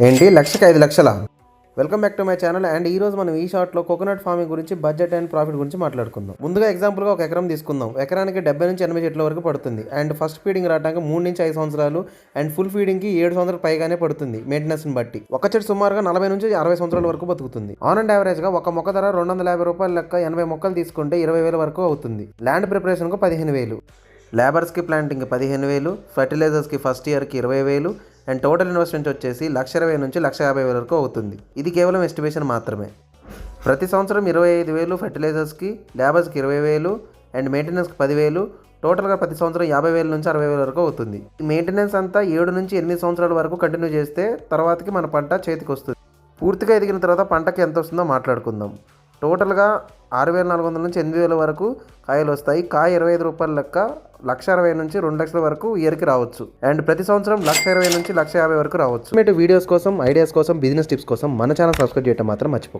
ఏంటి లక్షకి 5 లక్షల? Welcome back to my channel. And ఈ రోజు మనం ఈ షార్ట్లో కోకోనట్ ఫార్మింగ్ గురించి, బడ్జెట్ అండ్ ప్రాఫిట్ గురించి మాట్లాడుకుందాం. ముందుగా ఎగ్జాంపుల్గా ఒక ఎకరం తీసుకుందాం. ఎకరానికి 70 నుంచి 80 చెట్ల వరకు పడుతుంది. అండ్ ఫస్ట్ ఫీడింగ్ రావడానికి 3 నుంచి 5 సంవత్సరాలు, అండ్ ఫుల్ ఫీడింగ్కి 7 సంవత్సరాలు పైగానే పడుతుంది మెయింటెనెన్స్ని బట్టి. ఒక చెట్టు సుమారుగా 40 నుంచి 60 సంవత్సరాల వరకు బతుకుతుంది. ఆన్ అండ్ యావరేజ్గా ఒక మొక్క ధర 250 రూపాయల లెక్క 80 మొక్కలు తీసుకుంటే 20,000 వరకు అవుతుంది. ల్యాండ్ ప్రిపరేషన్కు 15,000, లేబర్స్కి ప్లాంటింగ్కి 15,000, ఫర్టిలైజర్స్కి ఫస్ట్ ఇయర్కి 20,000, అండ్ టోటల్ ఇన్వెస్ట్మెంట్ వచ్చేసి 1,20,000 నుంచి 1,50,000 వరకు అవుతుంది. ఇది కేవలం ఎస్టిమేషన్ మాత్రమే. ప్రతి సంవత్సరం 25,000 ఫర్టిలైజర్స్కి, లేబర్స్కి 20,000, అండ్ మెయింటెనెన్స్కి 10,000, టోటల్గా ప్రతి సంవత్సరం 50,000 నుంచి 60,000 వరకు అవుతుంది. ఈ మెయింటెనెన్స్ అంతా 7 నుంచి 8 సంవత్సరాల వరకు కంటిన్యూ చేస్తే తర్వాతకి మన పంట చేతికి వస్తుంది. పూర్తిగా ఎదిగిన తర్వాత పంటకి ఎంత వస్తుందో మాట్లాడుకుందాం. టోటల్గా 6,400 నుంచి 8,000 వరకు కాయలు వస్తాయి. కాయ 25 రూపాయల లెక్క 1,60,000 నుంచి 2,00,000 వరకు ఇయర్కి రావచ్చు. అండ్ ప్రతి సంవత్సరం 1,20,000 నుంచి 1,50,000 వరకు రావచ్చు. వీడియోస్ కోసం, ఐడియాస్ కోసం, బిజినెస్ టిప్స్ కోసం మన ఛానల్ సబ్స్క్రైబ్ చేయడం మాత్రం మర్చిపోకండి.